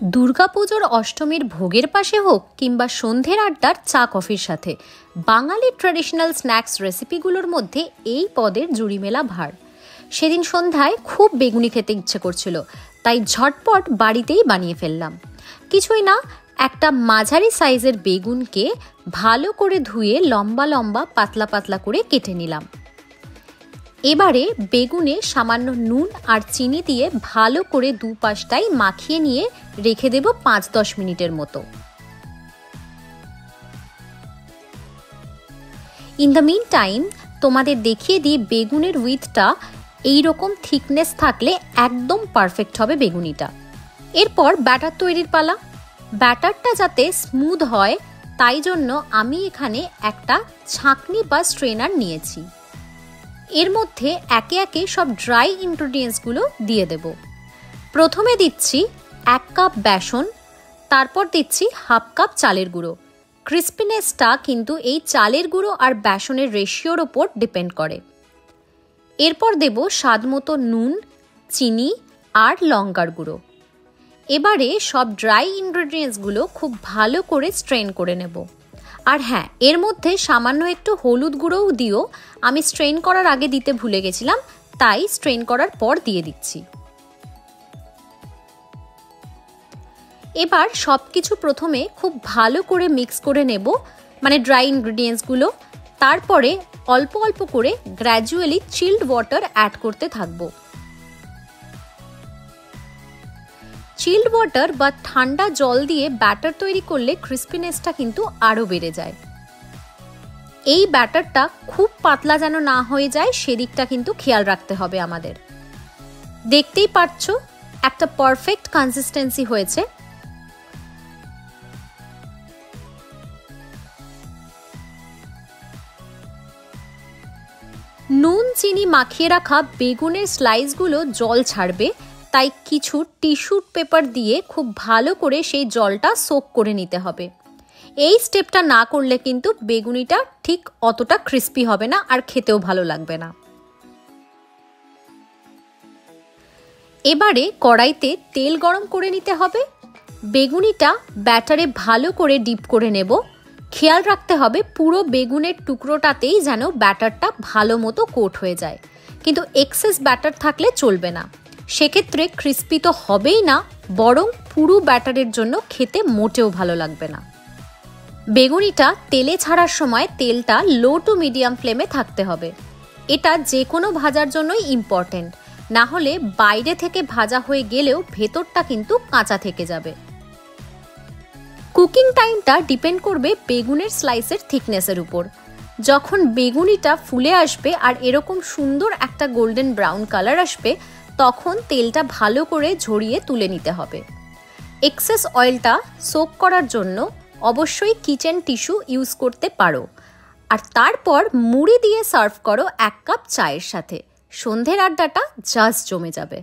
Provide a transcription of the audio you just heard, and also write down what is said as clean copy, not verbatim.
দুর্গাপুজোর অষ্টমীর ভোগের পাশে হোক কিংবা সন্ধ্যের আড্ডার চা কফির সাথে বাঙালির ট্র্যাডিশনাল স্ন্যাক্স রেসিপিগুলোর মধ্যে এই পদের জুড়ি মেলা ভার। সেদিন সন্ধ্যায় খুব বেগুনি খেতে ইচ্ছে করছিল, তাই ঝটপট বাড়িতেই বানিয়ে ফেললাম। কিছুই না, একটা মাঝারি সাইজের বেগুনকে ভালো করে ধুয়ে লম্বা লম্বা পাতলা পাতলা করে কেটে নিলাম। এবারে বেগুনে সামান্য নুন আর চিনি দিয়ে ভালো করে দুপাশটাই মাখিয়ে নিয়ে রেখে দেব 5-10 মিনিটের মতো। ইন দ্য মিন টাইম তোমাদের দেখিয়ে দিই বেগুনের উইথটা এইরকম থিকনেস থাকলে একদম পারফেক্ট হবে বেগুনিটা। এরপর ব্যাটার তৈরির পালা। ব্যাটারটা যাতে স্মুথ হয় তাই জন্য আমি এখানে একটা ছাঁকনি বা স্ট্রেনার নিয়েছি। এর মধ্যে একে একে সব ড্রাই ইনগ্রেডিয়েন্টসগুলো দিয়ে দেব। প্রথমে দিচ্ছি 1 কাপ বেসন, তারপর দিচ্ছি 1/2 কাপ চালের গুঁড়ো। ক্রিস্পিনেসটা কিন্তু এই চালের গুঁড়ো আর বেসনের রেশিওর ওপর ডিপেন্ড করে। এরপর দেব স্বাদ মতো নুন, চিনি আর লঙ্কার গুঁড়ো। এবারে সব ড্রাই ইনগ্রেডিয়েন্টসগুলো খুব ভালো করে স্ট্রেন করে নেব। আর হ্যাঁ, এর মধ্যে সামান্য একটু হলুদ গুঁড়োও দিও, আমি স্ট্রেন করার আগে দিতে ভুলে গেছিলাম, তাই স্ট্রেন করার পর দিয়ে দিচ্ছি। এবার সব কিছু প্রথমে খুব ভালো করে মিক্স করে নেব, মানে ড্রাই ইনগ্রেডিয়েন্টসগুলো। তারপরে অল্প অল্প করে গ্র্যাজুয়ালি চিল্ড ওয়াটার অ্যাড করতে থাকবো। চিল্ড ওয়াটার বা ঠান্ডা জল দিয়ে ব্যাটার তৈরি করলে ক্রিস্পিনেসটা কিন্তু আরও বেড়ে যায়। এই ব্যাটারটা খুব পাতলা যেন না হয়ে যায় সেদিকটা কিন্তু খেয়াল রাখতে হবে আমাদের। দেখতেই পাচ্ছো একটা পারফেক্ট কনসিস্টেন্সি হয়েছে। নুন চিনি মাখিয়ে রাখা বেগুনের স্লাইসগুলো জল ছাড়বে, তাই কিছু টিস্যু পেপার দিয়ে খুব ভালো করে সেই জলটা সোক করে নিতে হবে। এই স্টেপটা না করলে কিন্তু বেগুনিটা ঠিক অতটা ক্রিস্পি হবে না আর খেতেও ভালো লাগবে না। এবারে কড়াইতে তেল গরম করে নিতে হবে। বেগুনিটা ব্যাটারে ভালো করে ডিপ করে নেব। খেয়াল রাখতে হবে পুরো বেগুনের টুকরোটাতেই যেন ব্যাটারটা ভালো মতো কোট হয়ে যায়, কিন্তু এক্সেস ব্যাটার থাকলে চলবে না। সেক্ষেত্রে ক্রিস্পি তো হবেই না, বরং পুরো ব্যাটারের জন্য খেতে মোটেও ভালো লাগবে না। বেগুনিটা তেলে ছাড়ার সময় তেলটা লো টু মিডিয়াম ফ্লেমে থাকতে হবে। এটা যে কোনো ভাজার জন্যই ইম্পর্টেন্ট, না হলে বাইরে থেকে ভাজা হয়ে গেলেও ভেতরটা কিন্তু কাঁচা থেকে যাবে। কুকিং টাইমটা ডিপেন্ড করবে বেগুনের স্লাইসের থিকনেসের উপর। যখন বেগুনিটা ফুলে আসবে আর এরকম সুন্দর একটা গোল্ডেন ব্রাউন কালার আসবে, তখন তেলটা ভালো করে ঝরিয়ে তুলে নিতে হবে। এক্সেস অয়েলটা সোক করার জন্য অবশ্যই কিচেন টিস্যু ইউজ করতে পারো। আর তারপর মুড়ি দিয়ে সার্ভ করো 1 কাপ চায়ের সাথে। সন্ধ্যের আড্ডাটা জাস্ট জমে যাবে।